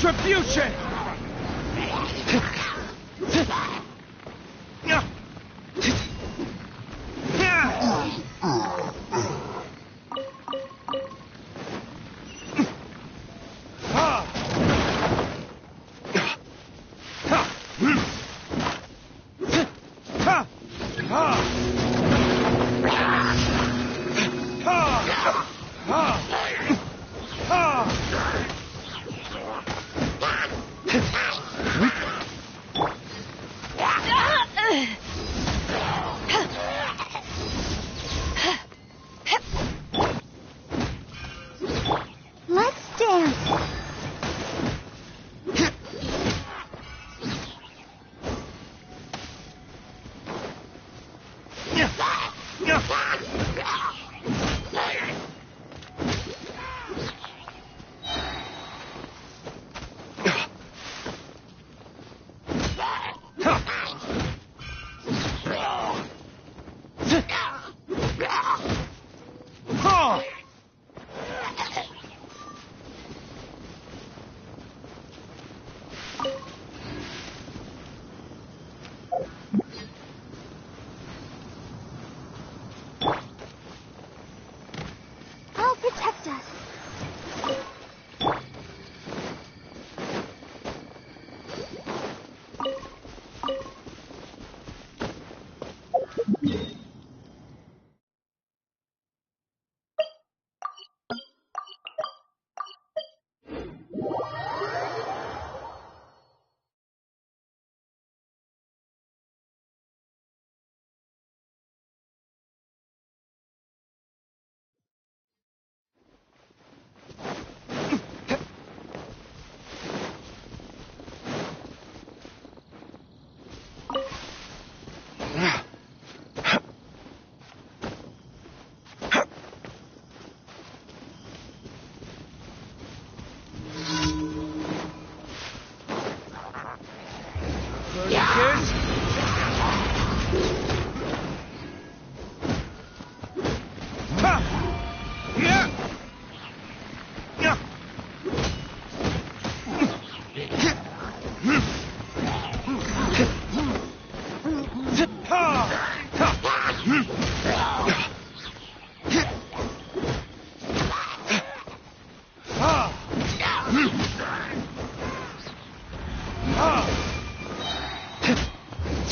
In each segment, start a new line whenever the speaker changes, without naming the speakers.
Retribution!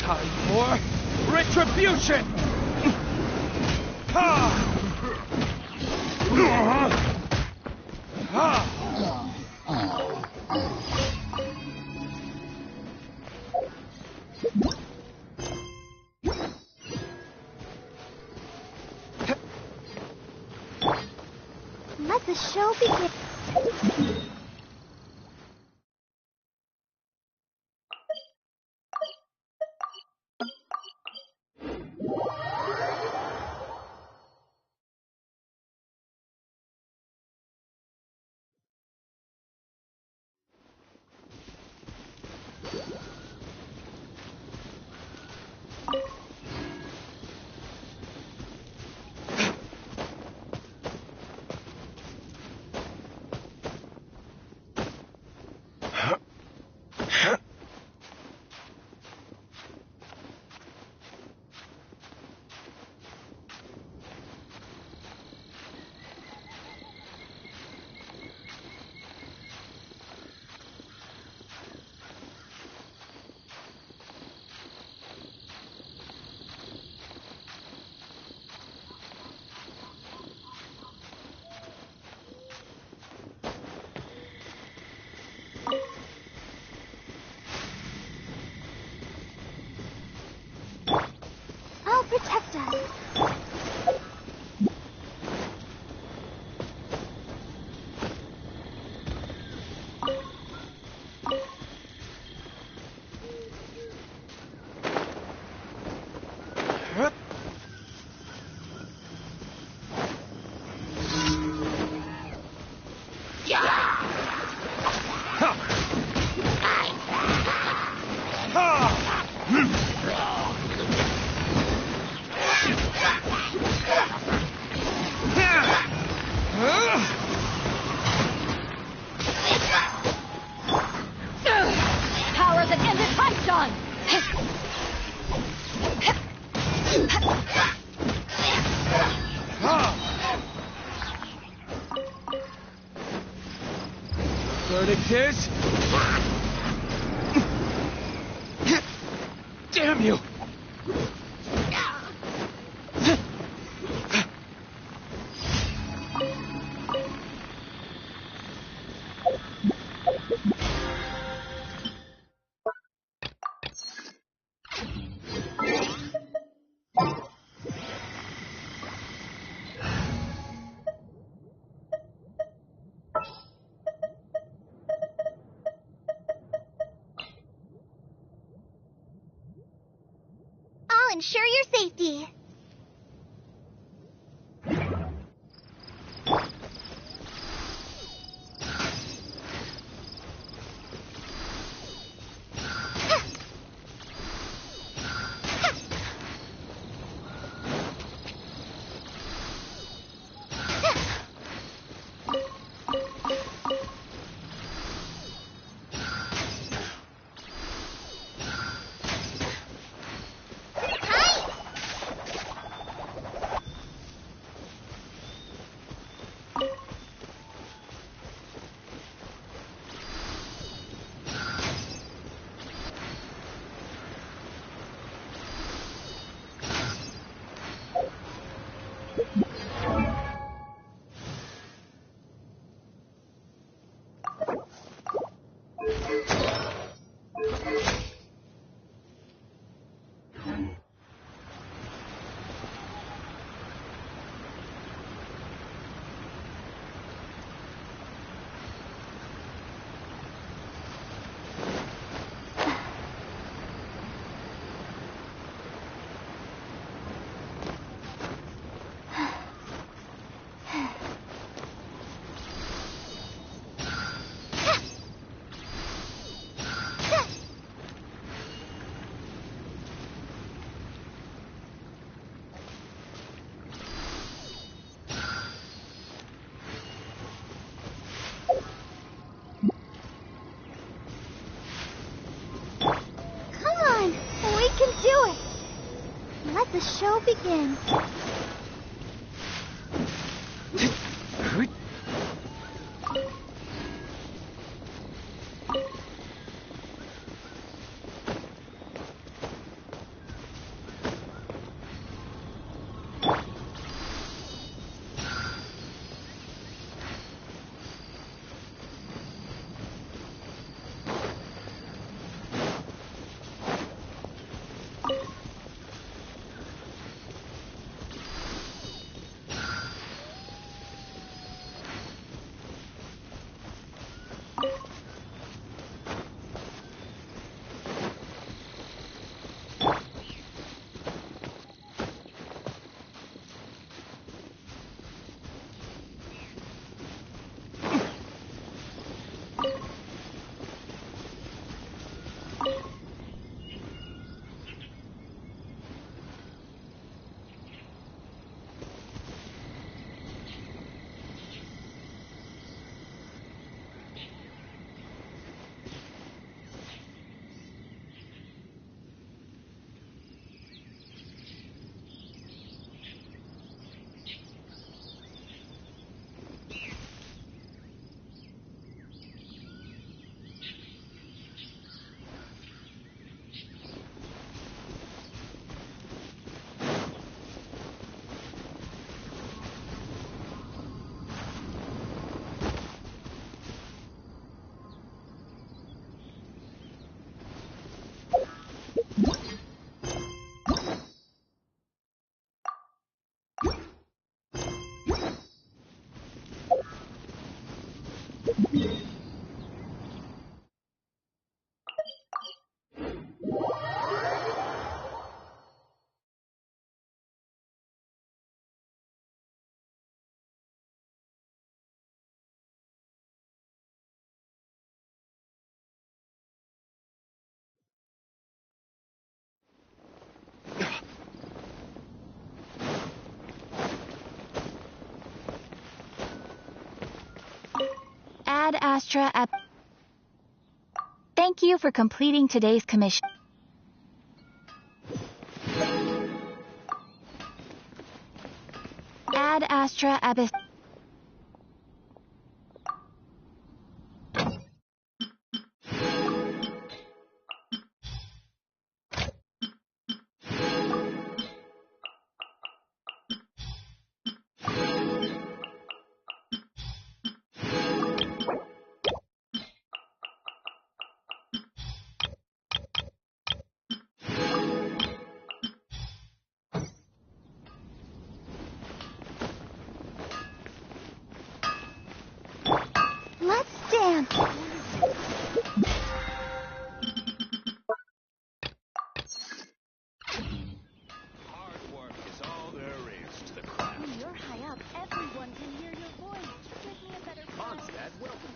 Time for retribution!
Let the show begin. Protect us.
Verdict is... Damn you!
I'll ensure your safety. Let the show begin.
Ad Astra at... Thank you for completing today's commission. Ad Astra Abyss.
Let's dance.
Hard work is all there is to the craft.
When you're high up, everyone can hear your voice. Give me a better prize.
Mondstadt, welcome.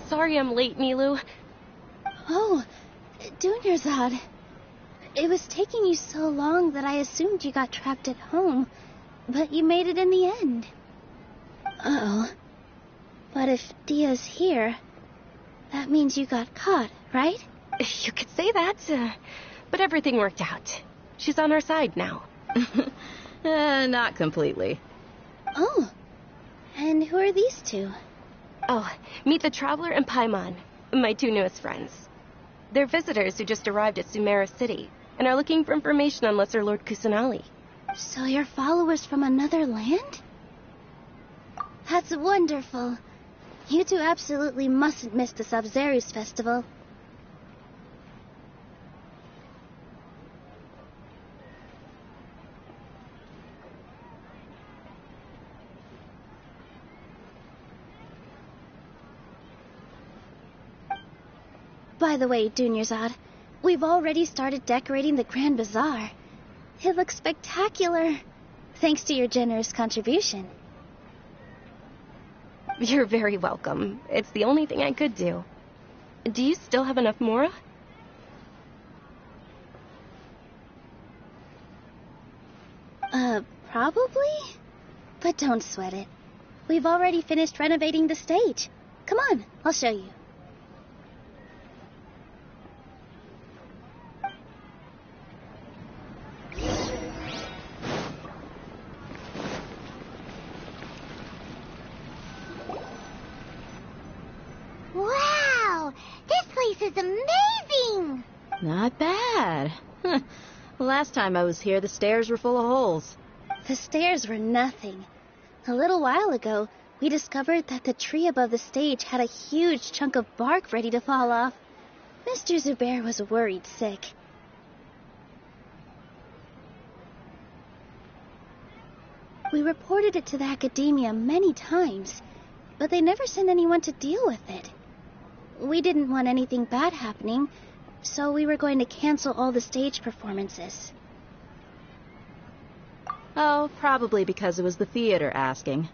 Sorry I'm late, Milu.
Oh, Dunyarzad. It was taking you so long that I assumed you got trapped at home, but you made it in the end. Uh-oh. But if Dia's here, that means you got caught, right?
You could say that, but everything worked out. She's on our side now.
Not completely.
Oh, and who are these two?
Oh, meet the Traveler and Paimon, my two newest friends. They're visitors who just arrived at Sumeru City and are looking for information on Lesser Lord Kusanali.
So you're followers from another land? That's wonderful. You two absolutely mustn't miss the Sabzeruz festival. By the way, Dunyarzad, we've already started decorating the Grand Bazaar. It looks spectacular, thanks to your generous contribution.
You're very welcome. It's the only thing I could do. Do you still have enough Mora?
Probably? But don't sweat it. We've already finished renovating the stage. Come on, I'll show you.
Wow! This place is amazing!
Not bad. Last time I was here, the stairs were full of holes.
The stairs were nothing. A little while ago, we discovered that the tree above the stage had a huge chunk of bark ready to fall off. Mr. Zubair was worried sick. We reported it to the academia many times, but they never sent anyone to deal with it. We didn't want anything bad happening, so we were going to cancel all the stage performances.
Oh, probably because it was the theater asking.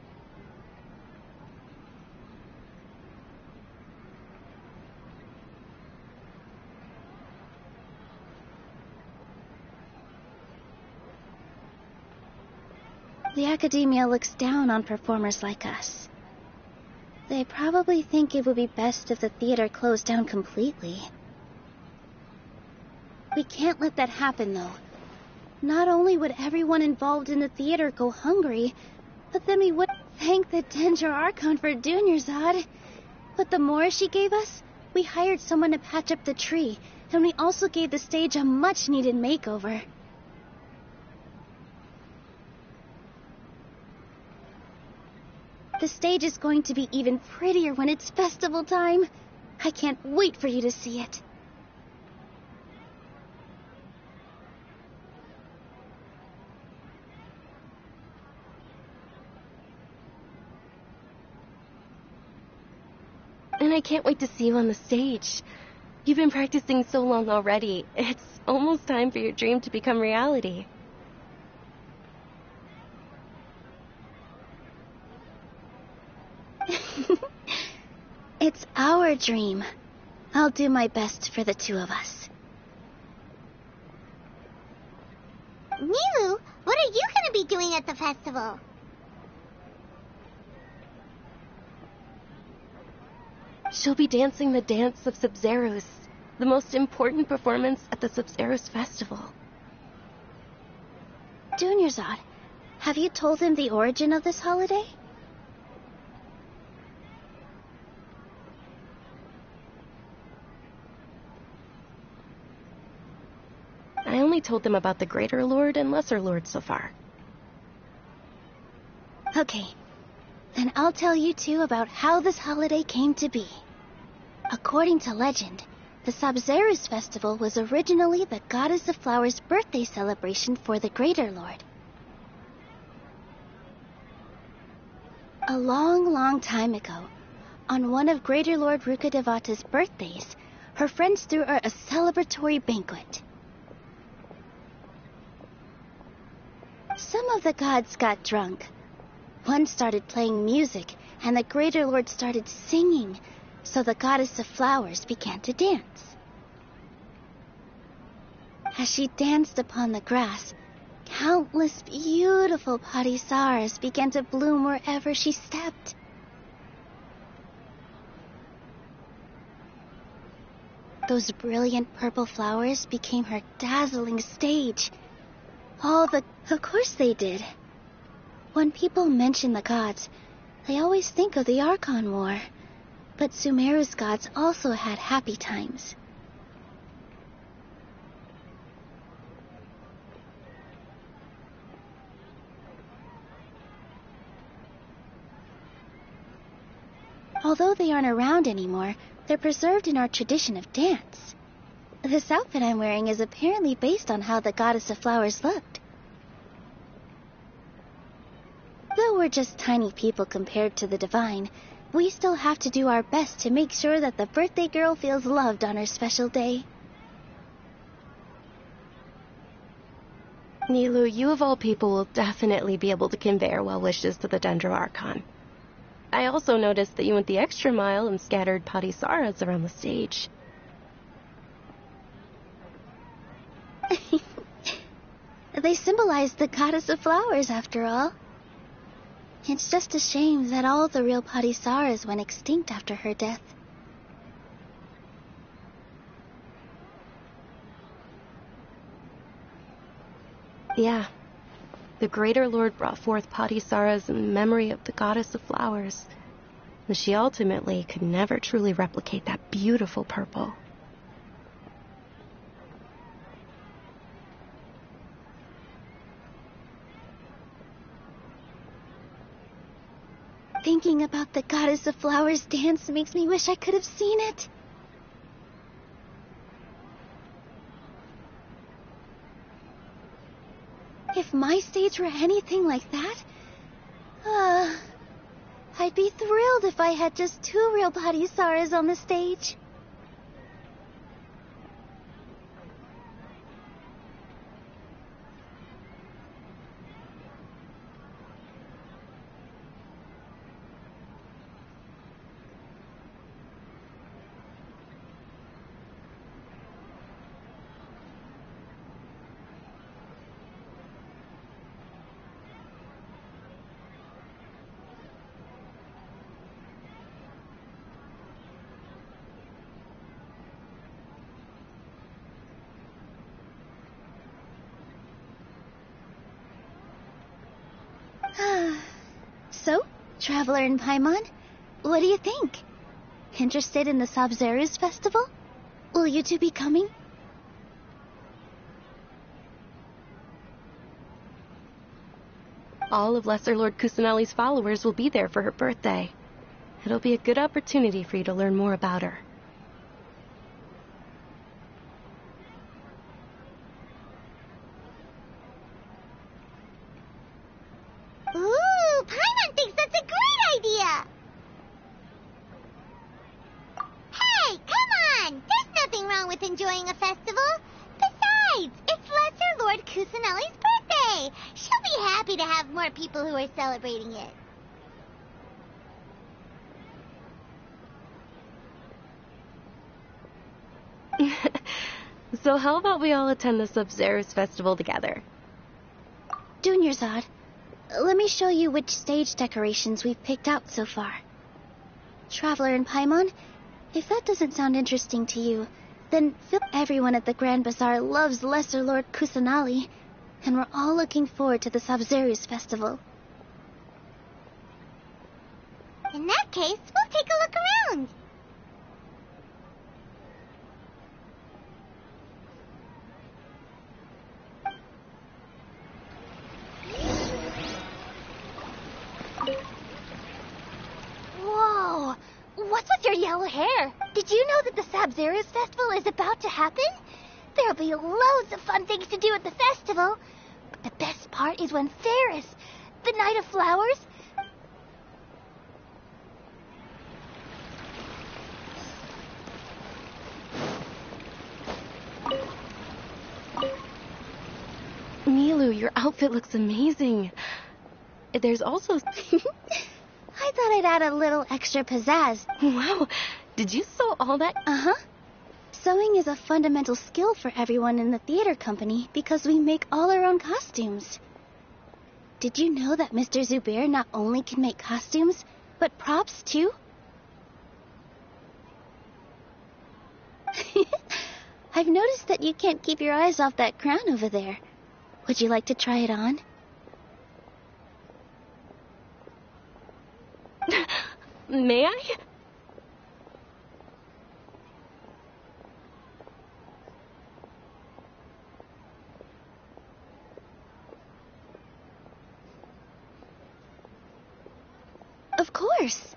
The academia looks down on performers like us. They probably think it would be best if the theater closed down completely. We can't let that happen, though. Not only would everyone involved in the theater go hungry, but then we would thank the Danger Archon for Dunyarzad. With the Mora she gave us, we hired someone to patch up the tree, and we also gave the stage a much-needed makeover. The stage is going to be even prettier when it's festival time. I can't wait for you to see it.
And I can't wait to see you on the stage. You've been practicing so long already. It's almost time for your dream to become reality.
It's our dream. I'll do my best for the two of us.
Milu, what are you going to be doing at the festival?
She'll be dancing the dance of Sub-Zeros, the most important performance at the Sub-Zeros festival.
Dunyarzad, have you told him the origin of this holiday?
I only told them about the Greater Lord and Lesser Lord so far.
Okay, then I'll tell you two about how this holiday came to be. According to legend, the Sub-Zeros festival was originally the Goddess of Flowers' birthday celebration for the Greater Lord. A long, long time ago, on one of Greater Lord Rukkhadevata's birthdays, her friends threw her a celebratory banquet. Some of the gods got drunk. One started playing music, and the Greater Lord started singing, so the Goddess of Flowers began to dance. As she danced upon the grass, countless beautiful parisaras began to bloom wherever she stepped. Those brilliant purple flowers became her dazzling stage. Of course they did. When people mention the gods, they always think of the Archon War. But Sumeru's gods also had happy times. Although they aren't around anymore, they're preserved in our tradition of dance. This outfit I'm wearing is apparently based on how the Goddess of Flowers looked. Though we're just tiny people compared to the divine, we still have to do our best to make sure that the birthday girl feels loved on her special day.
Nilu, you of all people will definitely be able to convey our well wishes to the Dendro Archon. I also noticed that you went the extra mile and scattered Patisaras around the stage.
They symbolize the goddess of flowers, after all. It's just a shame that all the real Patisaras went extinct after her death.
Yeah. The Greater Lord brought forth Patisaras in memory of the goddess of flowers, and she ultimately could never truly replicate that beautiful purple.
Thinking about the goddess of flowers dance makes me wish I could have seen it. If my stage were anything like that, I'd be thrilled if I had just 2 real Patisaras on the stage. So, Traveler in Paimon, what do you think? Interested in the Sabzeruz festival? Will you two be coming?
All of Lesser Lord Kusanali's followers will be there for her birthday. It'll be a good opportunity for you to learn more about her.
Ooh, Paimon thinks that's a great idea! Hey, come on! There's nothing wrong with enjoying a festival. Besides, it's Lesser Lord Kusanali's birthday. She'll be happy to have more people who are celebrating it.
So how about we all attend the Sabzeruz festival together?
Dunyarzad, let me show you which stage decorations we've picked out so far. Traveler in Paimon, if that doesn't sound interesting to you, then everyone at the Grand Bazaar loves Lesser Lord Kusanali, and we're all looking forward to the Sabzeruz festival.
In that case, we'll take a look around.
Whoa! What's with your yellow hair? Did you know that the Sabzeruz festival is about to happen? There'll be loads of fun things to do at the festival. But the best part is when Ferris, the Night of Flowers...
Nilu, your outfit looks amazing. There's also...
I thought I'd add a little extra pizzazz.
Wow, did you sew all that?
Uh-huh. Sewing is a fundamental skill for everyone in the theater company because we make all our own costumes. Did you know that Mr. Zubair not only can make costumes, but props too? I've noticed that you can't keep your eyes off that crown over there. Would you like to try it on?
May I?
Of course.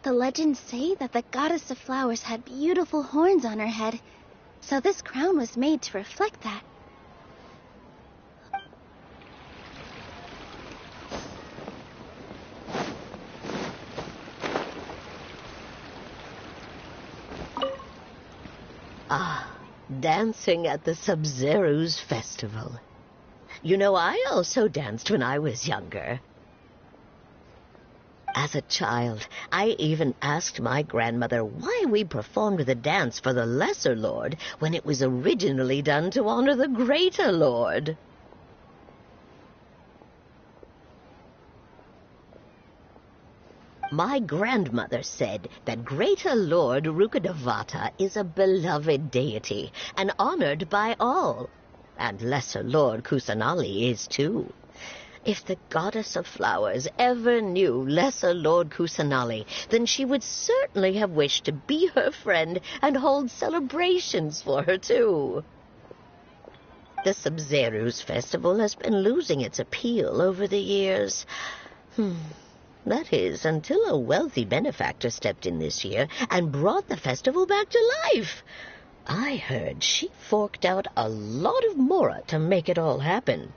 The legends say that the goddess of flowers had beautiful horns on her head, so this crown was made to reflect that.
Ah, dancing at the Sub-Zero's festival. You know, I also danced when I was younger. As a child, I even asked my grandmother why we performed the dance for the Lesser Lord when it was originally done to honor the Greater Lord. My grandmother said that Greater Lord Rukkhadevata is a beloved deity and honored by all, and Lesser Lord Kusanali is too. If the goddess of flowers ever knew Lesser Lord Kusanali, then she would certainly have wished to be her friend and hold celebrations for her, too. The Sub-Zero's festival has been losing its appeal over the years. That is, until a wealthy benefactor stepped in this year and brought the festival back to life. I heard she forked out a lot of mora to make it all happen.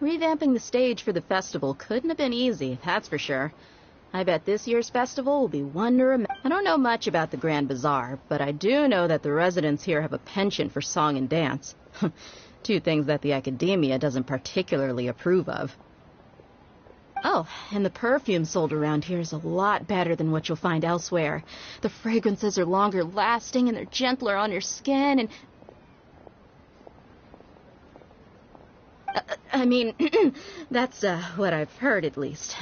Revamping the stage for the festival couldn't have been easy, that's for sure. I bet this year's festival will be one to remember. I don't know much about the Grand Bazaar, but I do know that the residents here have a penchant for song and dance. Two things that the academia doesn't particularly approve of. Oh, and the perfume sold around here is a lot better than what you'll find elsewhere. The fragrances are longer lasting and they're gentler on your skin and... I mean, that's what I've heard at least.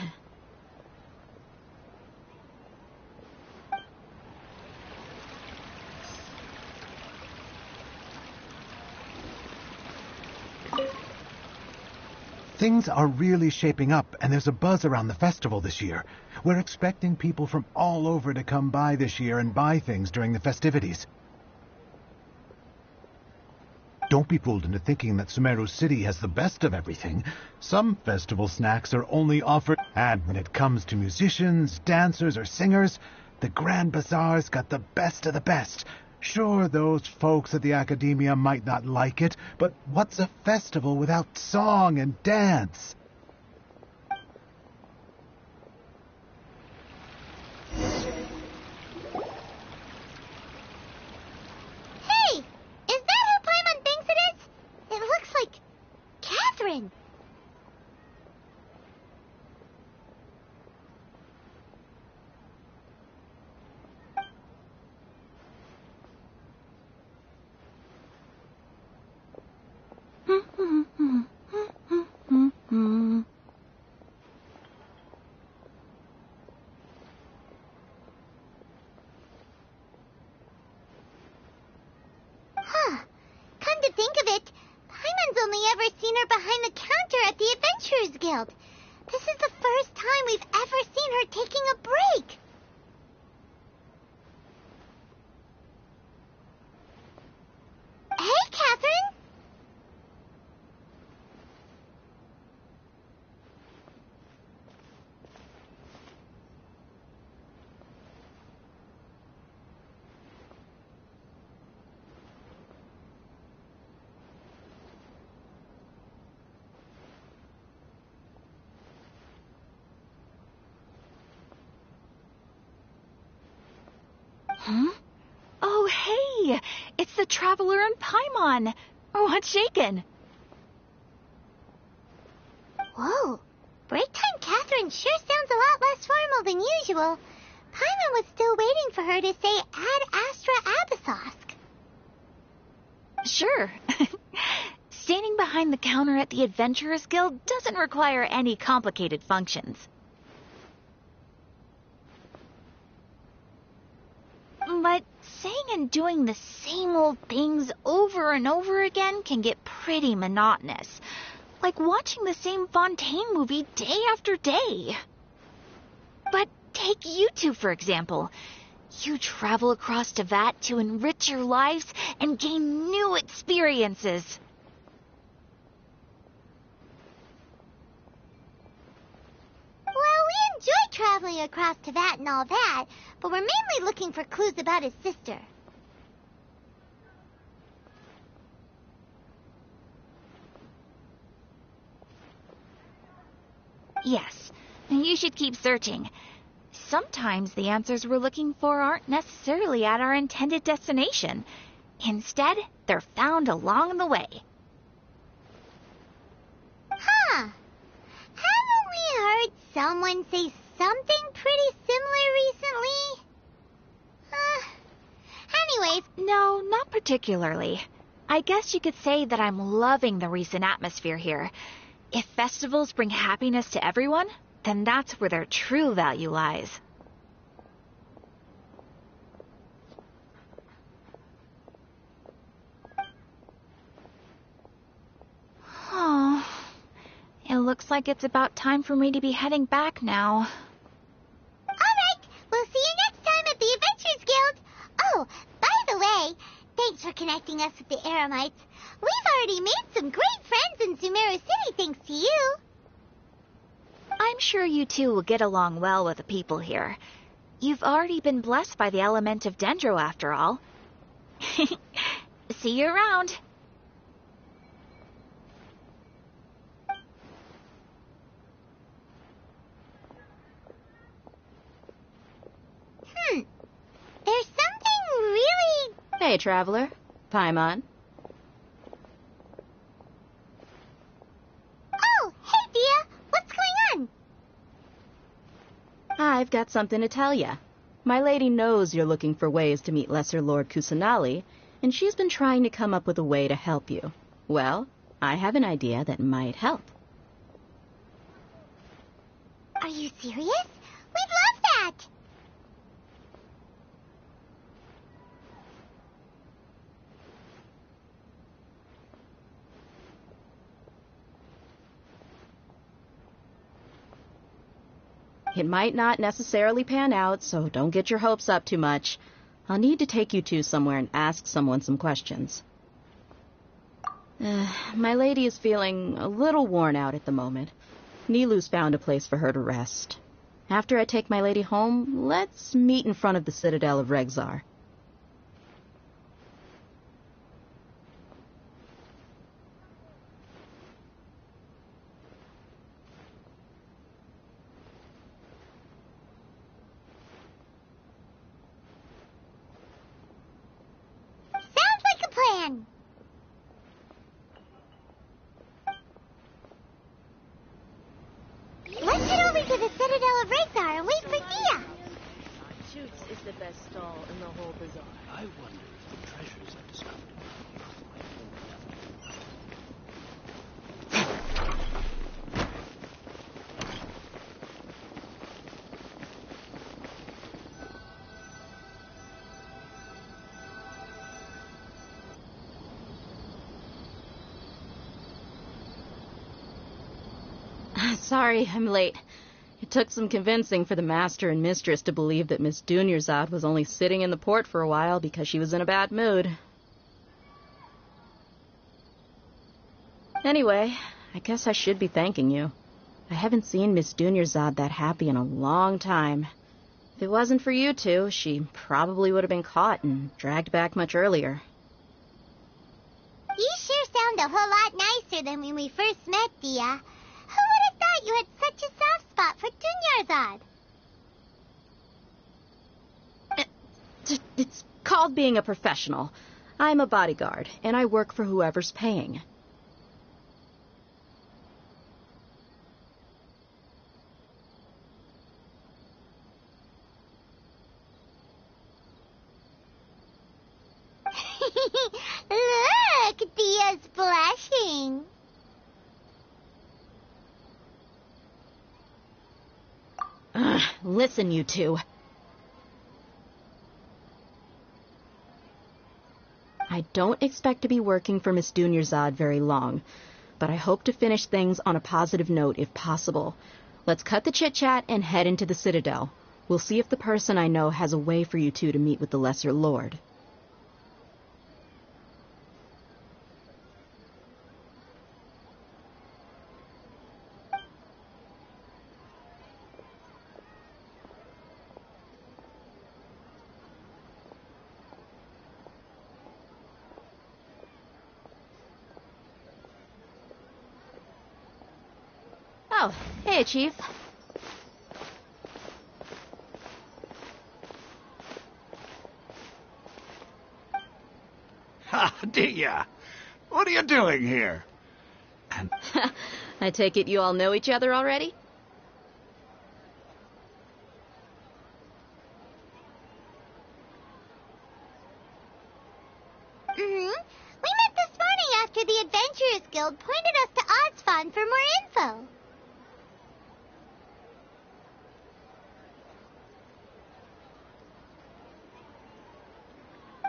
Things are really shaping up, and there's a buzz around the festival this year. We're expecting people from all over to come by this year and buy things during the festivities. Don't be fooled into thinking that Sumeru City has the best of everything. Some festival snacks are only offered, and when it comes to musicians, dancers, or singers, the Grand Bazaar's got the best of the best. Sure, those folks at the academia might not like it, but what's a festival without song and dance?
Hey! Is that who Paimon thinks it is? It looks like Catherine. Come to think of it, Paimon's only ever seen her behind the counter at the Adventurers Guild. This is the first time we've ever seen her taking a break. Hey, Catherine!
Huh? Oh, hey! It's the Traveler and Paimon! What's shaken?
Whoa, break time Catherine sure sounds a lot less formal than usual. Paimon was still waiting for her to say Ad Astra Abyssosk.
Sure. Standing behind the counter at the Adventurers Guild doesn't require any complicated functions. But saying and doing the same old things over and over again can get pretty monotonous. Like watching the same Fontaine movie day after day. But take you two, for example. You travel across Tevat to enrich your lives and gain new experiences.
Well, we enjoy traveling across Tevat and all that, but we're mainly looking for clues about his sister.
Yes, you should keep searching. Sometimes the answers we're looking for aren't necessarily at our intended destination. Instead, they're found along the way.
Huh. Haven't we heard someone say something pretty similar recently? Anyways,
No, not particularly. I guess you could say that I'm loving the recent atmosphere here. If festivals bring happiness to everyone, then that's where their true value lies. Oh, it looks like it's about time for me to be heading back now.
alright, we'll see you next time at the Adventures Guild. Oh, by the way, thanks for connecting us with the Eremites. We've already made some great friends in Sumeru City thanks to you.
I'm sure you two will get along well with the people here. You've already been blessed by the element of Dendro after all. See you around.
There's something really...
Hey, traveler. Paimon.
Oh, hey, Dia. What's going on?
I've got something to tell ya. My lady knows you're looking for ways to meet Lesser Lord Kusanali, and she's been trying to come up with a way to help you. Well, I have an idea that might help.
Are you serious? We'd love that.
It might not necessarily pan out, so don't get your hopes up too much. I'll need to take you two somewhere and ask someone some questions. My lady is feeling a little worn out at the moment. Nilu's found a place for her to rest. After I take my lady home, let's meet in front of the Citadel of Regzar.
Sounds like a plan. Let's head over to the Citadel of Regzar and wait for Dia.
Shoots is the best stall in the whole bazaar.
I wonder if the treasures I discovered.
Sorry, I'm late. It took some convincing for the master and mistress to believe that Miss Dunyarzad was only sitting in the port for a while because she was in a bad mood. Anyway, I guess I should be thanking you. I haven't seen Miss Dunyarzad that happy in a long time. If it wasn't for you two, she probably would have been caught and dragged back much earlier.
You sure sound a whole lot nicer than when we first met, Dia. Who would have thought you had such a soft spot for Dunyarzad?
It's called being a professional. I'm a bodyguard, and I work for whoever's paying.
Look, Dia's blushing.
Listen, you two. I don't expect to be working for Miss Dunyarzad very long, but I hope to finish things on a positive note if possible. Let's cut the chit-chat and head into the Citadel. We'll see if the person I know has a way for you two to meet with the Lesser Lord. Oh, hey, Chief.
Ha, Dia! What are you doing here? And
I take it you all know each other already?
We met this morning after the Adventurers Guild pointed us to Ozfon for more info.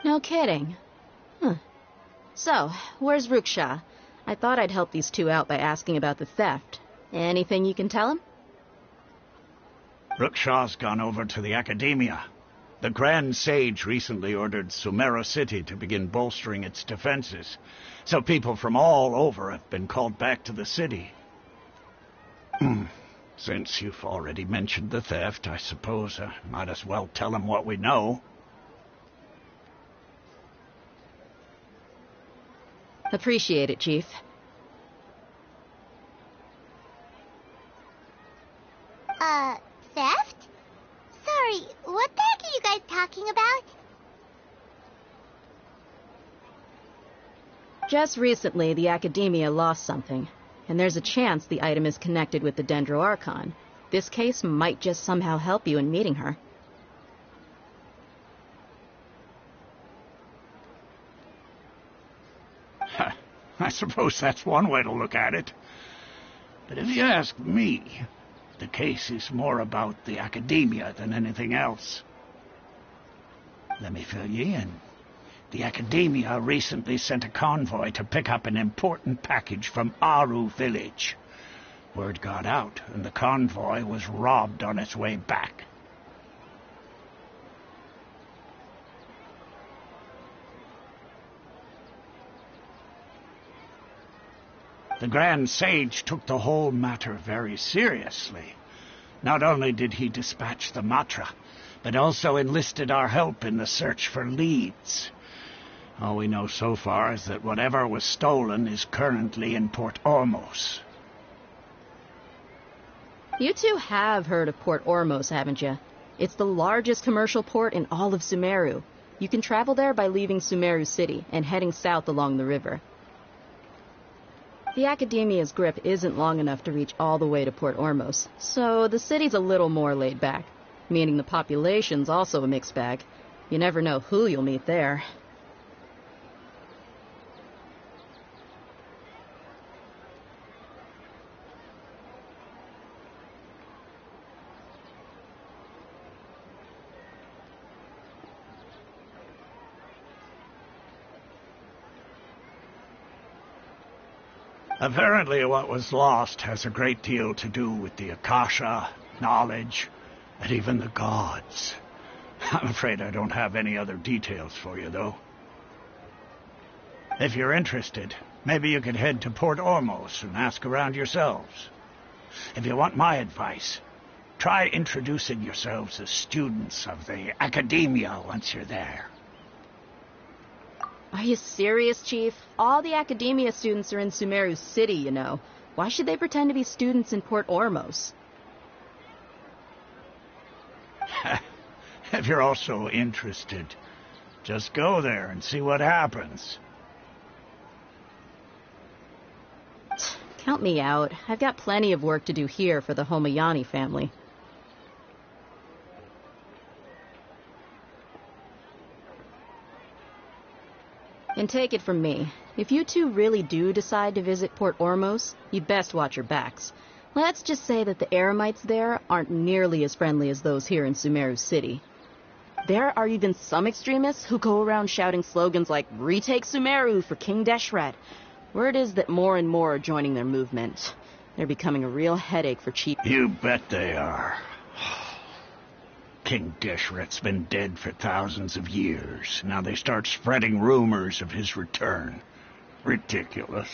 No kidding. Huh. So, where's Ruksha? I thought I'd help these two out by asking about the theft. Anything you can tell him?
Ruksha's gone over to the Academia. The Grand Sage recently ordered Sumeru City to begin bolstering its defenses, so people from all over have been called back to the city. Since you've already mentioned the theft, I suppose I might as well tell him what we know.
Appreciate it, Chief.
Theft? Sorry, what the heck are you guys talking about?
Just recently, the Academia lost something, and there's a chance the item is connected with the Dendro Archon. This case might just somehow help you in meeting her.
I suppose that's one way to look at it. But if you ask me, the case is more about the Academia than anything else. Let me fill you in. The Academia recently sent a convoy to pick up an important package from Aru village. Word got out, and the convoy was robbed on its way back. The Grand Sage took the whole matter very seriously. Not only did he dispatch the Matra, but also enlisted our help in the search for leads. All we know so far is that whatever was stolen is currently in Port Ormos.
You two have heard of Port Ormos, haven't you? It's the largest commercial port in all of Sumeru. You can travel there by leaving Sumeru City and heading south along the river. The Academia's grip isn't long enough to reach all the way to Port Ormos, so the city's a little more laid back, meaning the population's also a mixed bag. You never know who you'll meet there.
Apparently what was lost has a great deal to do with the Akasha, knowledge, and even the gods. I'm afraid I don't have any other details for you, though. If you're interested, maybe you could head to Port Ormos and ask around yourselves. If you want my advice, try introducing yourselves as students of the Academia once you're there.
Are you serious, Chief? All the Academia students are in Sumeru City, you know. Why should they pretend to be students in Port Ormos?
If you're also interested, just go there and see what happens.
Count me out. I've got plenty of work to do here for the Homayani family. And take it from me, if you two really do decide to visit Port Ormos, you'd best watch your backs. Let's just say that the Eremites there aren't nearly as friendly as those here in Sumeru City. There are even some extremists who go around shouting slogans like, "Retake Sumeru for King Deshret." Word is that more and more are joining their movement. They're becoming a real headache for cheap...
You bet they are. King Deshret's been dead for thousands of years. Now they start spreading rumors of his return. Ridiculous.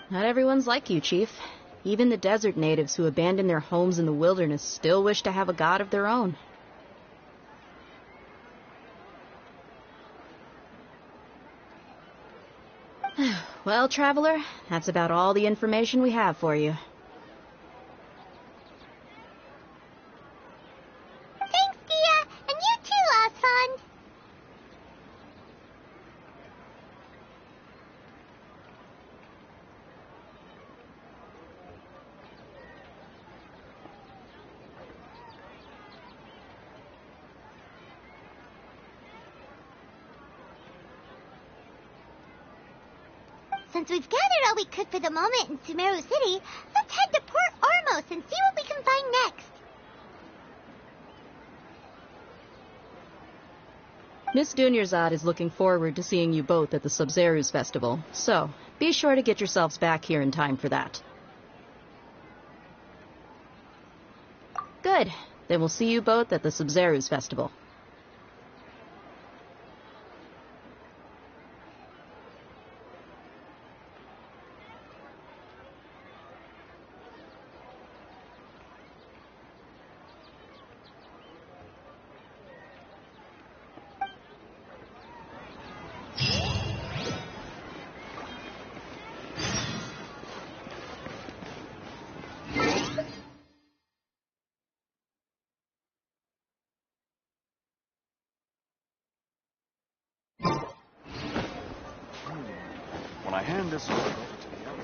Not everyone's like you, Chief. Even the desert natives who abandoned their homes in the wilderness still wish to have a god of their own. Well, Traveler, that's about all the information we have for you.
Thanks, Dia, and you too, Osfond. Since we've gathered all we could for the moment in Sumeru City, let's head to Port Ormos and see what we can find next.
Miss Dunyarzad is looking forward to seeing you both at the Sub-Zerus Festival, so be sure to get yourselves back here in time for that. Good. Then we'll see you both at the Sub-Zerus Festival.
When I hand this over to the other...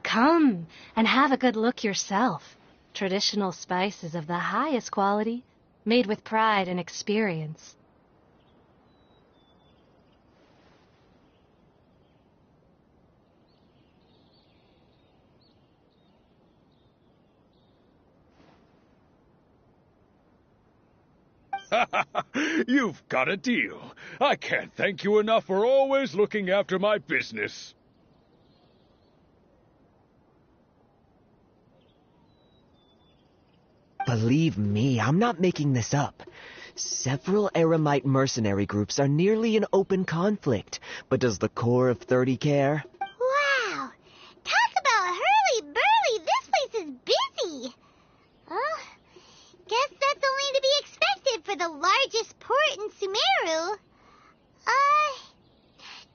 Come and have a good look yourself. Traditional spices of the highest quality, made with pride and experience.
You've got a deal. I can't thank you enough for always looking after my business.
Believe me, I'm not making this up. Several Eremite mercenary groups are nearly in open conflict, but does the core of 30 care?
Wow! Talk about hurly-burly! This place is busy! Well, guess that's only to be expected for the largest port in Sumeru.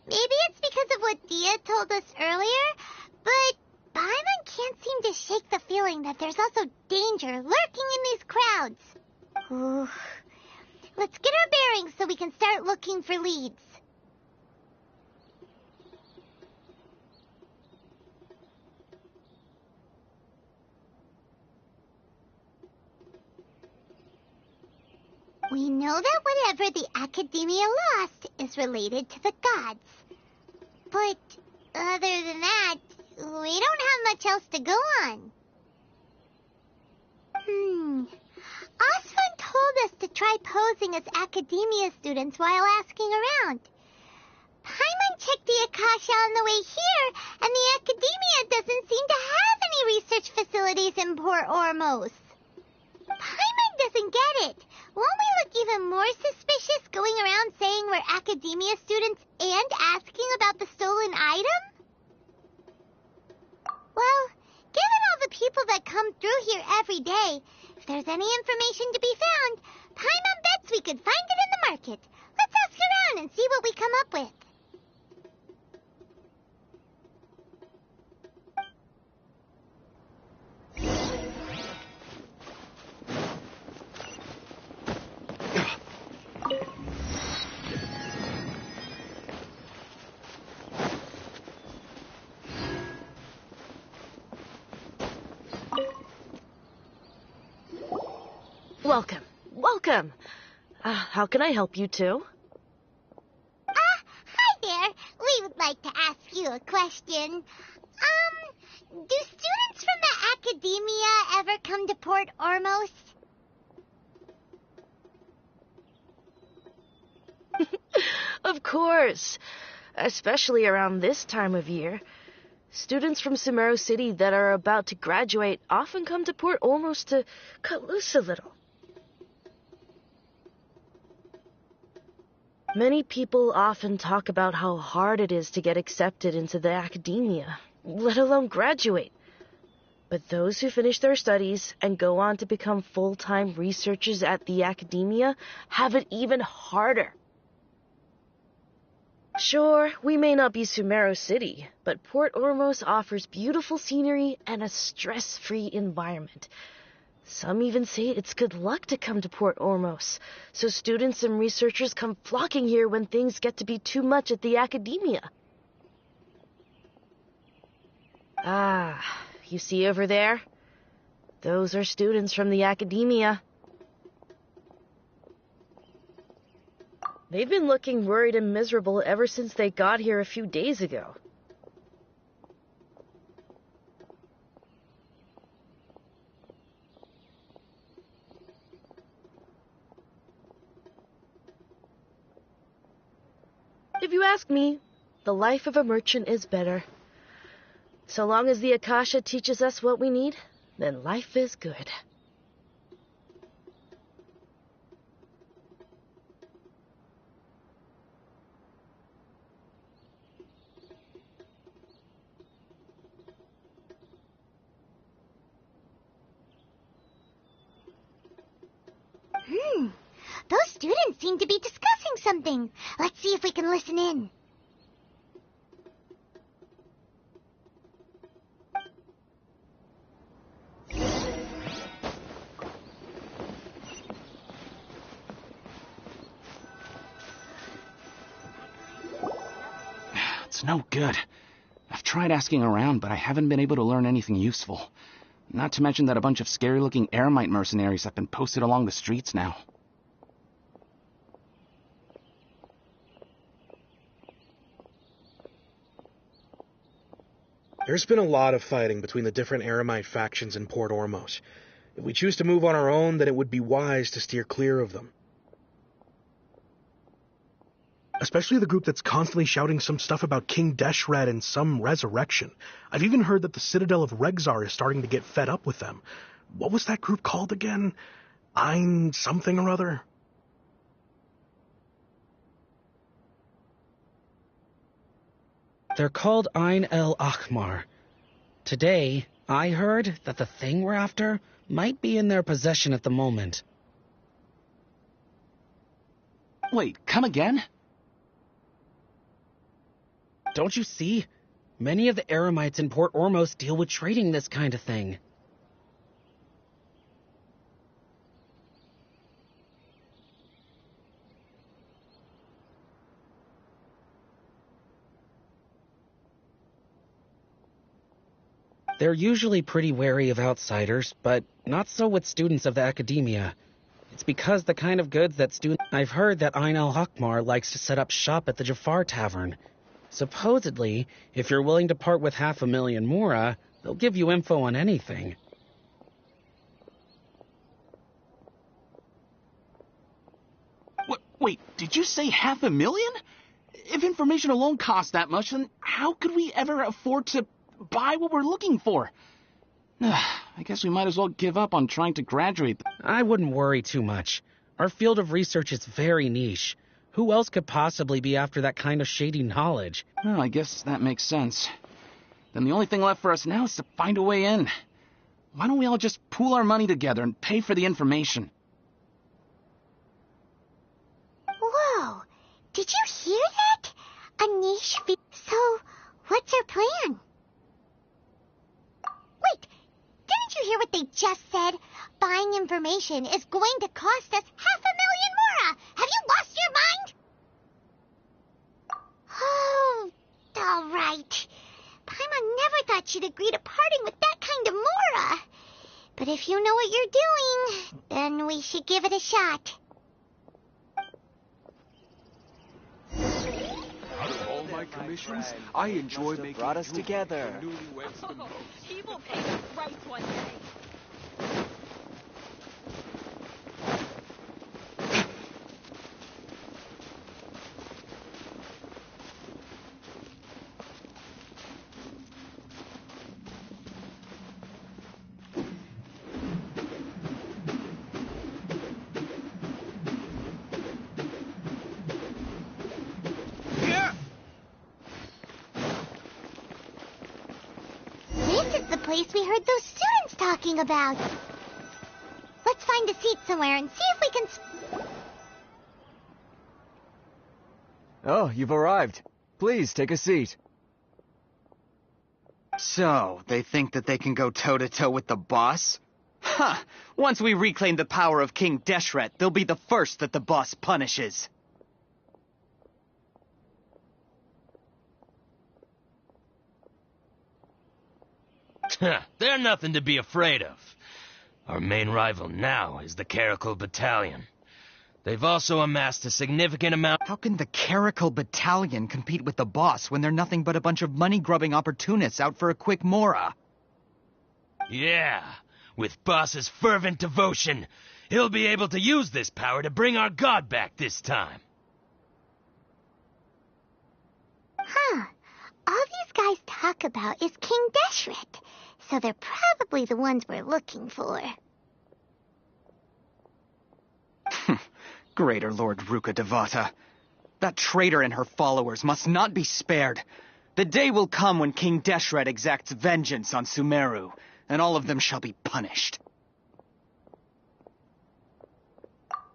Maybe it's because of what Dia told us earlier, but Baimon can't seem to shake the feeling that there's also danger lurking in these crowds. Ooh. Let's get our bearings so we can start looking for leads. We know that whatever the Academia lost is related to the gods. But other than that, we don't have much else to go on. Osmond told us to try posing as Academia students while asking around. Paimon checked the Akasha on the way here, and the Academia doesn't seem to have any research facilities in Port Ormos. Paimon doesn't get it. Won't we look even more suspicious going around saying we're Academia students and asking about the stolen item? Well, given all the people that come through here every day, if there's any information to be found, Paimon bets we could find it in the market. Let's ask around and see what we come up with.
Welcome. Welcome. How can I help you two?
Hi there. We would like to ask you a question. Do students from the Academia ever come to Port Ormos?
Of course. Especially around this time of year. Students from Sumeru City that are about to graduate often come to Port Ormos to cut loose a little. Many people often talk about how hard it is to get accepted into the Academia, let alone graduate. But those who finish their studies and go on to become full-time researchers at the Academia have it even harder. Sure, we may not be Sumeru City, but Port Ormos offers beautiful scenery and a stress-free environment. Some even say it's good luck to come to Port Ormos, so students and researchers come flocking here when things get to be too much at the Academia. You see over there? Those are students from the Academia. They've been looking worried and miserable ever since they got here a few days ago. If you ask me, the life of a merchant is better. So long as the Akasha teaches us what we need, then life is good.
Those students seem to be discussing something. Let's see if we can listen in.
It's no good. I've tried asking around, but I haven't been able to learn anything useful. Not to mention that a bunch of scary-looking Eremite mercenaries have been posted along the streets now.
There's been a lot of fighting between the different Eremite factions in Port Ormos. If we choose to move on our own, then it would be wise to steer clear of them. Especially the group that's constantly shouting some stuff about King Deshret and some resurrection. I've even heard that the Citadel of Regzar is starting to get fed up with them. What was that group called again? Ein something or other?
They're called Ein el Ahmar. Today, I heard that the thing we're after might be in their possession at the moment.
Wait, come again?
Don't you see? Many of the Eremites in Port Ormos deal with trading this kind of thing. They're usually pretty wary of outsiders, but not so with students of the academia. It's because the kind of goods that students... I've heard that Ein al-Hakmar likes to set up shop at the Jafar Tavern. Supposedly, if you're willing to part with 500,000 Mora, they'll give you info on anything.
Wait, did you say 500,000? If information alone costs that much, then how could we ever afford to buy what we're looking for? I guess we might as well give up on trying to graduate.
I wouldn't worry too much. Our field of research is very niche. Who else could possibly be after that kind of shady knowledge?
Well, I guess that makes sense. Then the only thing left for us now is to find a way in. Why don't we all just pool our money together and pay for the information?
Whoa! Did you hear that? A niche fee. So, what's your plan? Wait! Didn't you hear what they just said? Buying information is going to cost us 500,000 Mora! Have you lost your mind? Oh, all right. Paimon never thought she'd agree to parting with that kind of Mora. But if you know what you're doing, then we should give it a shot.
Out of all my commissions, I enjoy making
brought us together.
He will pay the price one day.
This is the place we heard those students talking about. Let's find a seat somewhere and see if we can...
Oh, you've arrived. Please, take a seat.
So, they think that they can go toe-to-toe with the boss? Huh! Once we reclaim the power of King Deshret, they'll be the first that the boss punishes.
They're nothing to be afraid of. Our main rival now is the Caracal Battalion. They've also amassed a significant amount...
How can the Caracal Battalion compete with the boss when they're nothing but a bunch of money-grubbing opportunists out for a quick Mora?
Yeah, with boss's fervent devotion, he'll be able to use this power to bring our god back this time.
Huh. All these guys talk about is King Deshret, so they're probably the ones we're looking for.
Greater Lord Ruka Devata. That traitor and her followers must not be spared. The day will come when King Deshret exacts vengeance on Sumeru, and all of them shall be punished.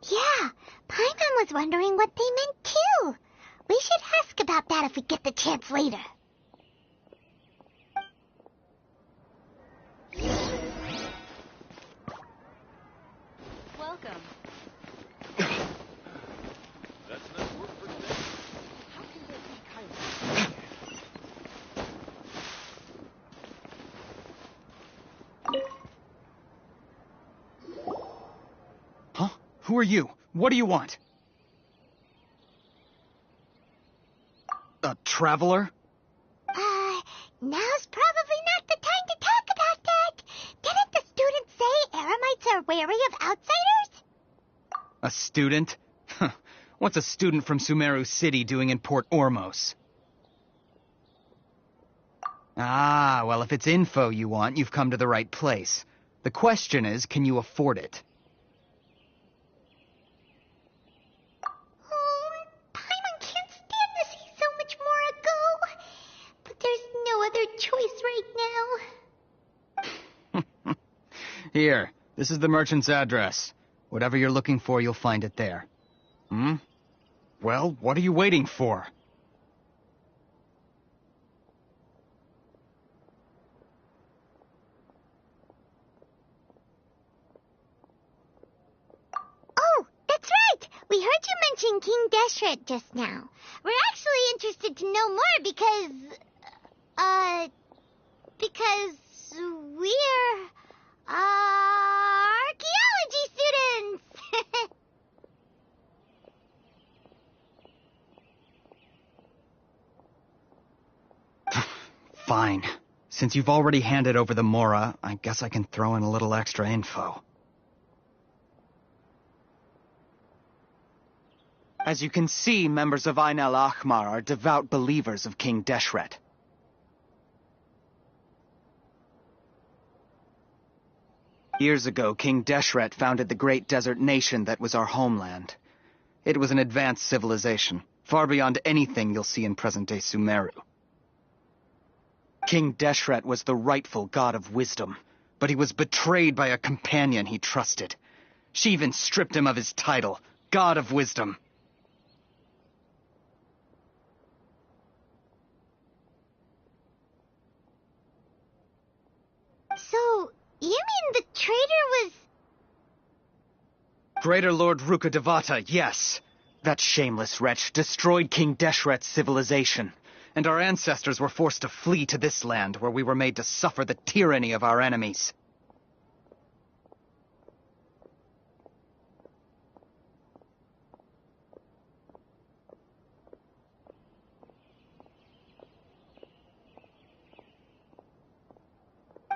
Yeah, Paimon was wondering what they meant too. We should ask about that if we get the chance later.
Welcome.
That's enough work for today.
How can there be kind
Huh? Who are you? What do you want? A traveler?
Now's probably not the time to talk about that. Didn't the students say Eremites are wary of outsiders?
A student? Huh. What's a student from Sumeru City doing in Port Ormos? Ah, well, if it's info you want, you've come to the right place. The question is, can you afford it?
Paimon can't stand to see so much more go. But there's no other choice right now.
Here, this is the merchant's address. Whatever you're looking for, you'll find it there. Well, what are you waiting for?
Oh, that's right! We heard you mention King Deshret just now. We're actually interested to know more because we're, archaeology students!
Fine. Since you've already handed over the Mora, I guess I can throw in a little extra info. As you can see, members of Ain al-Ahmar are devout believers of King Deshret. Years ago, King Deshret founded the great desert nation that was our homeland. It was an advanced civilization, far beyond anything you'll see in present-day Sumeru. King Deshret was the rightful god of wisdom, but he was betrayed by a companion he trusted. She even stripped him of his title, God of Wisdom.
So, you mean the traitor was...
Greater Lord Rukkhadevata, yes. That shameless wretch destroyed King Deshret's civilization, and our ancestors were forced to flee to this land where we were made to suffer the tyranny of our enemies.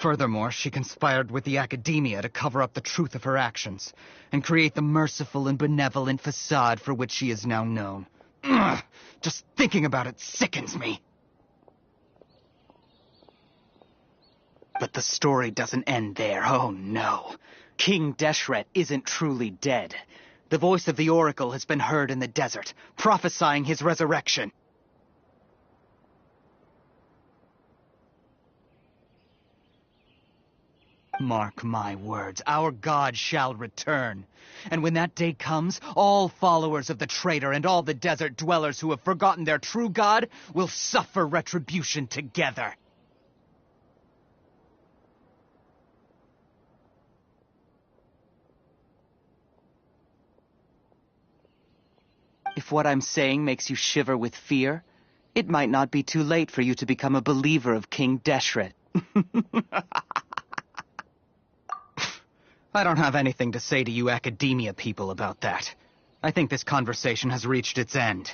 Furthermore, she conspired with the Academia to cover up the truth of her actions, and create the merciful and benevolent facade for which she is now known. Ugh, just thinking about it sickens me. But the story doesn't end there, oh no. King Deshret isn't truly dead. The voice of the Oracle has been heard in the desert, prophesying his resurrection. Mark my words, our God shall return. And when that day comes, all followers of the traitor and all the desert dwellers who have forgotten their true God will suffer retribution together. If what I'm saying makes you shiver with fear, it might not be too late for you to become a believer of King Deshret. I don't have anything to say to you Academia people about that. I think this conversation has reached its end.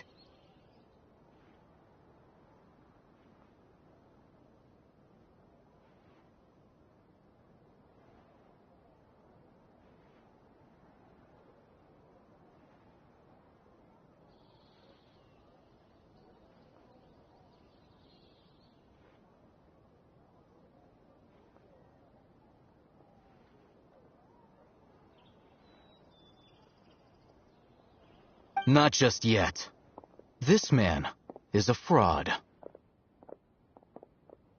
Not just yet. This man is a fraud.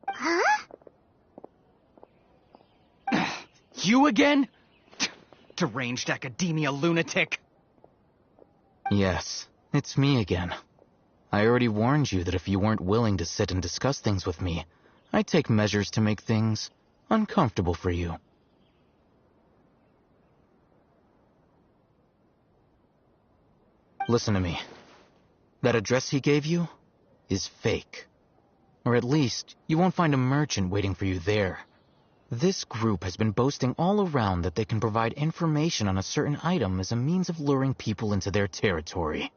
Huh?
You again? Deranged Academia lunatic.
Yes, it's me again. I already warned you that if you weren't willing to sit and discuss things with me, I'd take measures to make things uncomfortable for you. Listen to me. That address he gave you is fake. Or at least, you won't find a merchant waiting for you there. This group has been boasting all around that they can provide information on a certain item as a means of luring people into their territory.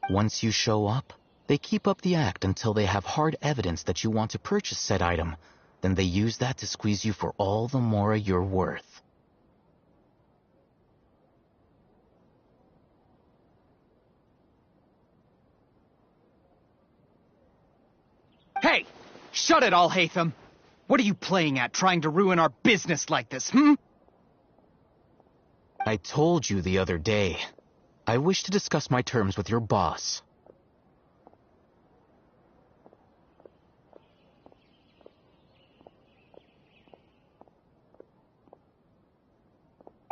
Once you show up, They keep up the act until they have hard evidence that you want to purchase said item. Then they use that to squeeze you for all the more you're worth.
Hey! Shut it, Alhaitham! What are you playing at, trying to ruin our business like this, hmm?
I told you the other day. I wish to discuss my terms with your boss.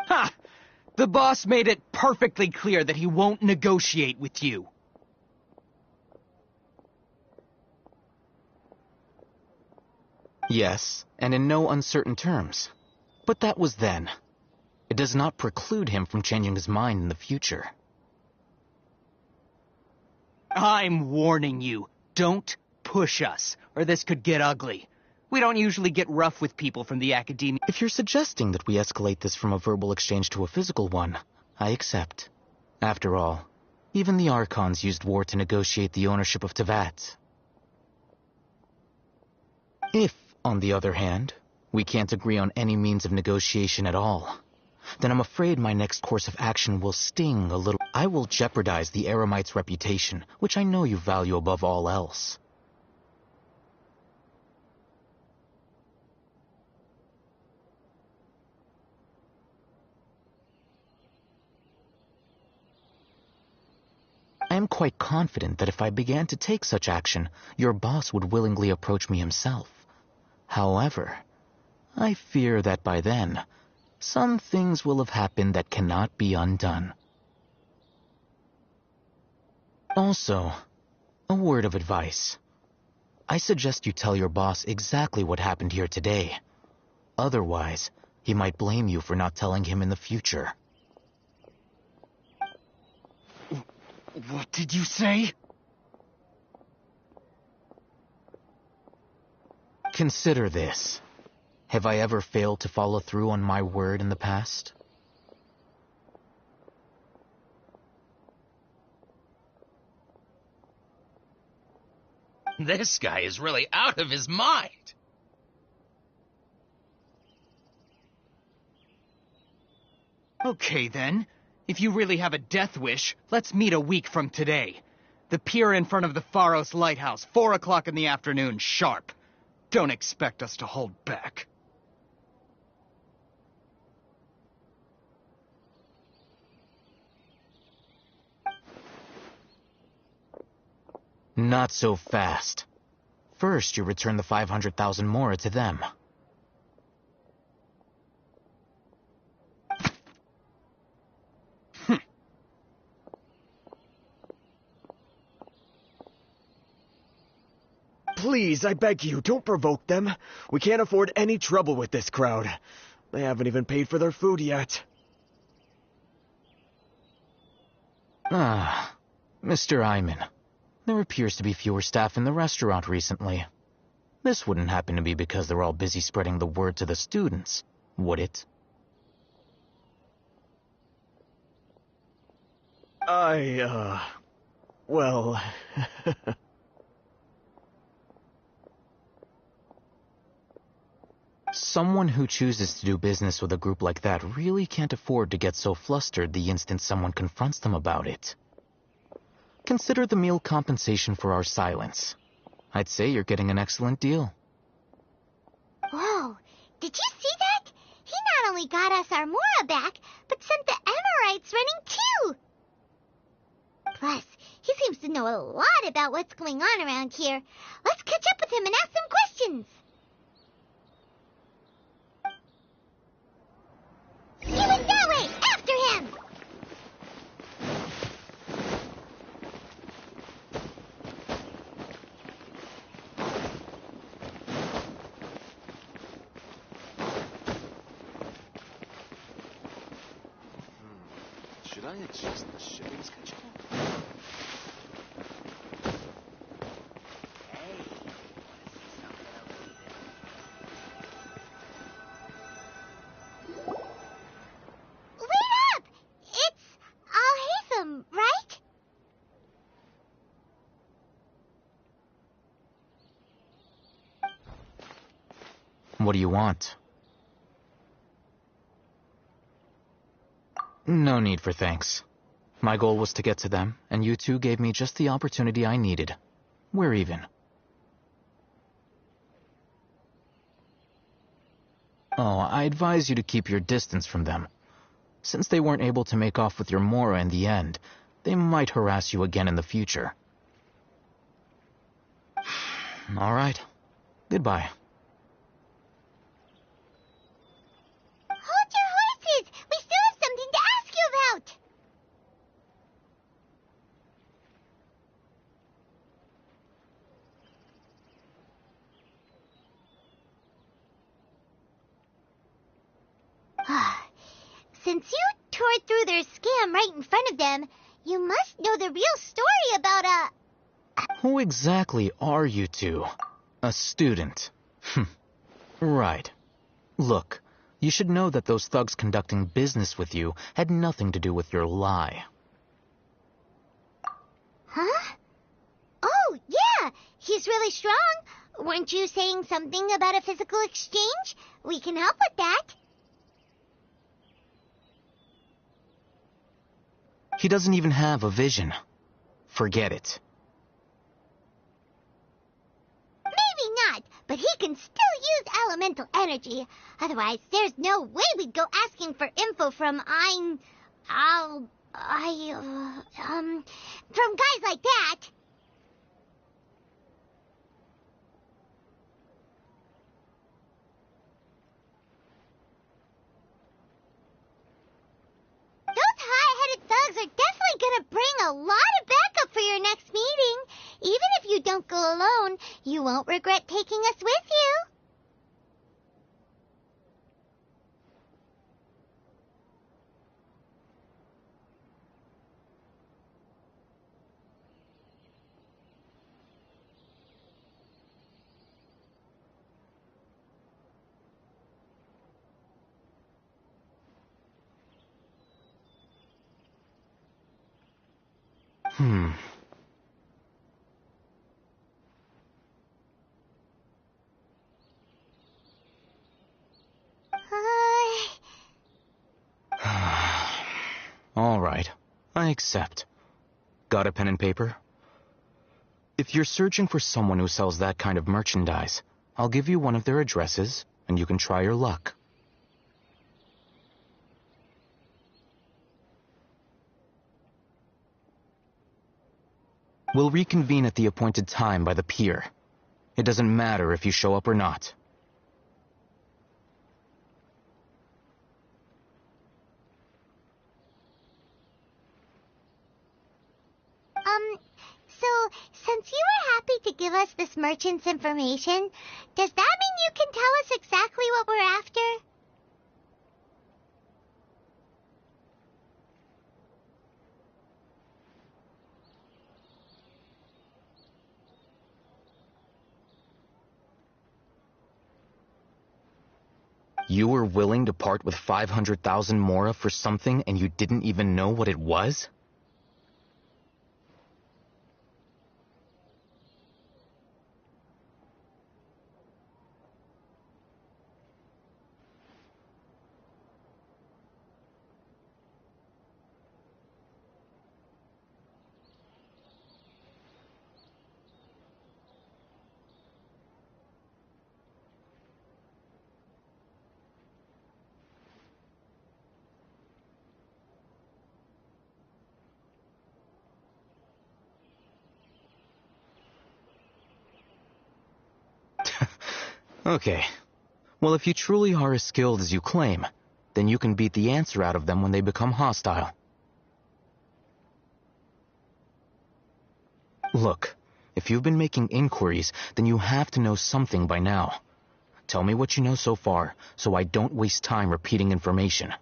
Ha! The boss made it perfectly clear that he won't negotiate with you.
Yes, and in no uncertain terms. But that was then. It does not preclude him from changing his mind in the future.
I'm warning you, don't push us, or this could get ugly. We don't usually get rough with people from the academia.
If you're suggesting that we escalate this from a verbal exchange to a physical one, I accept. After all, even the Archons used war to negotiate the ownership of Tevat. If, on the other hand, we can't agree on any means of negotiation at all, then I'm afraid my next course of action will sting a little. I will jeopardize the Eremite's reputation, which I know you value above all else. I am quite confident that if I began to take such action, your boss would willingly approach me himself. However, I fear that by then, some things will have happened that cannot be undone. Also, a word of advice. I suggest you tell your boss exactly what happened here today. Otherwise, he might blame you for not telling him in the future.
What did you say?
Consider this. Have I ever failed to follow through on my word in the past?
This guy is really out of his mind.
Okay, then. If you really have a death wish, let's meet a week from today. The pier in front of the Pharos Lighthouse, 4 o'clock in the afternoon, sharp. Don't expect us to hold back.
Not so fast. First, you return the 500,000 mora to them.
Please, I beg you, don't provoke them. We can't afford any trouble with this crowd. They haven't even paid for their food yet.
Ah, Mr. Iman. There appears to be fewer staff in the restaurant recently. This wouldn't happen to be because they're all busy spreading the word to the students, would it?
Well...
Someone who chooses to do business with a group like that really can't afford to get so flustered the instant someone confronts them about it. Consider the meal compensation for our silence. I'd say you're getting an excellent deal.
Whoa, did you see that? He not only got us our Mora back, but sent the Emirites running too. Plus, he seems to know a lot about what's going on around here. Let's catch up with him and ask some questions. He went that way! After him!
Should I adjust the shipping schedule?
Right?
What do you want? No need for thanks. My goal was to get to them, and you two gave me just the opportunity I needed. We're even. Oh, I advise you to keep your distance from them. Since they weren't able to make off with your Mora in the end, they might harass you again in the future. All right. Goodbye.
Hold your horses! We still have something to ask you about! Since you tore through their scam right in front of them, you must know the real story about
Who exactly are you two? A student. Right. Look, you should know that those thugs conducting business with you had nothing to do with your lie.
Huh? Oh, yeah! He's really strong. Weren't you saying something about a physical exchange? We can help with that.
He doesn't even have a vision. Forget it.
Maybe not, but he can still use elemental energy. Otherwise, there's no way we'd go asking for info from from guys like that. Those high-headed thugs are definitely gonna bring a lot of backup for your next meeting. Even if you don't go alone, you won't regret taking us with you.
All right, I accept. Got a pen and paper? If you're searching for someone who sells that kind of merchandise, I'll give you one of their addresses, and you can try your luck. We'll reconvene at the appointed time by the pier. It doesn't matter if you show up or not.
So, since you were happy to give us this merchant's information, does that mean you can tell us exactly what we're after?
You were willing to part with 500,000 Mora for something and you didn't even know what it was? Okay. Well, if you truly are as skilled as you claim, then you can beat the answer out of them when they become hostile. Look, if you've been making inquiries, then you have to know something by now. Tell me what you know so far, so I don't waste time repeating information.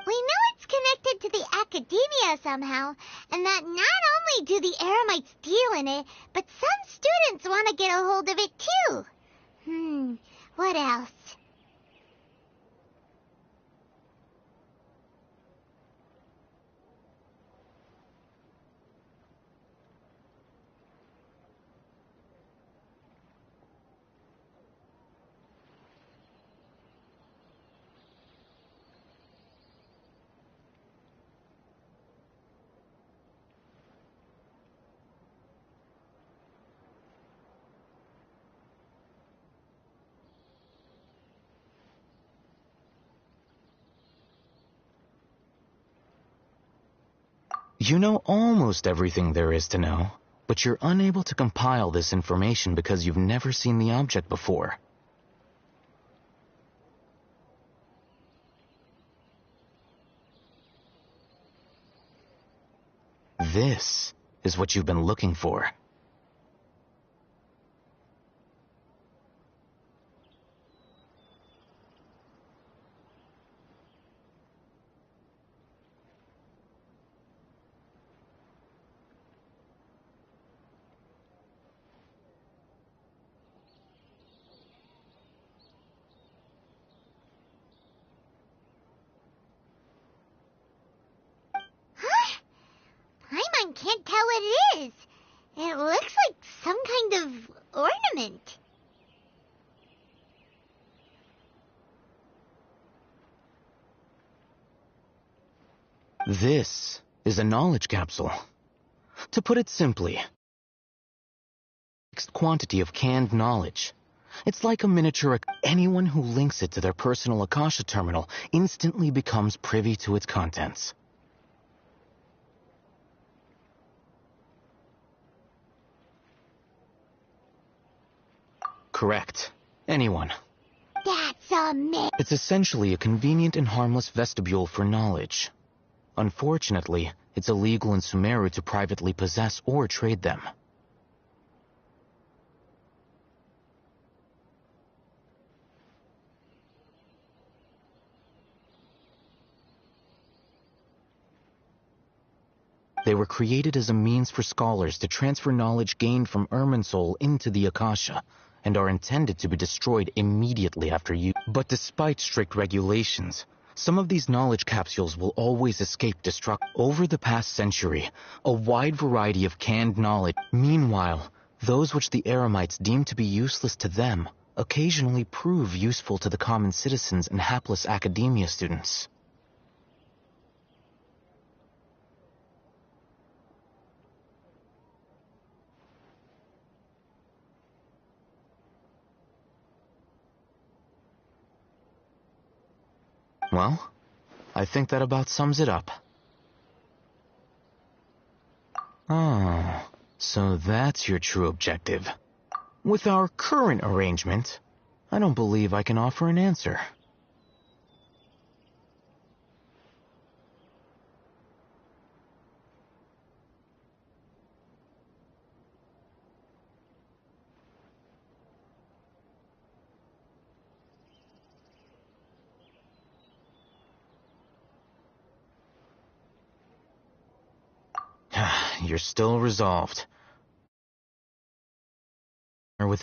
We know it's connected to the academia somehow, and that not only do the Eremites deal in it, but some students want to get a hold of it too. What else?
You know almost everything there is to know, but you're unable to compile this information because you've never seen the object before. This is what you've been looking for.
Paimon can't tell what it is. It looks like some kind of ornament.
This is a knowledge capsule. To put it simply, fixed quantity of canned knowledge. It's like a miniature. Anyone who links it to their personal Akasha terminal instantly becomes privy to its contents. Correct. Anyone.
That's amazing.
It's essentially a convenient and harmless vestibule for knowledge. Unfortunately, it's illegal in Sumeru to privately possess or trade them. They were created as a means for scholars to transfer knowledge gained from Irminsul into the Akasha, and are intended to be destroyed immediately after use. But despite strict regulations, some of these knowledge capsules will always escape destruction. Over the past century, a wide variety of canned knowledge. Meanwhile, those which the Eremites deem to be useless to them occasionally prove useful to the common citizens and hapless academia students. Well, I think that about sums it up. Oh, so that's your true objective. With our current arrangement, I don't believe I can offer an answer. You're still resolved. Or with...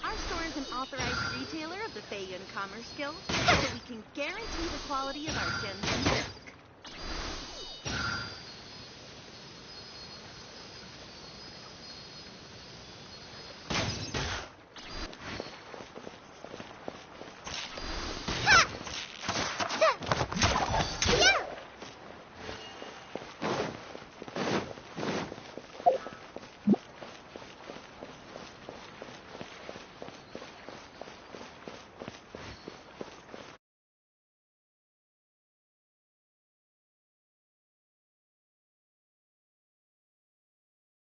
Our store is an authorized retailer of the Feiyun Commerce Guild, so we can guarantee the quality of our Genshin goods.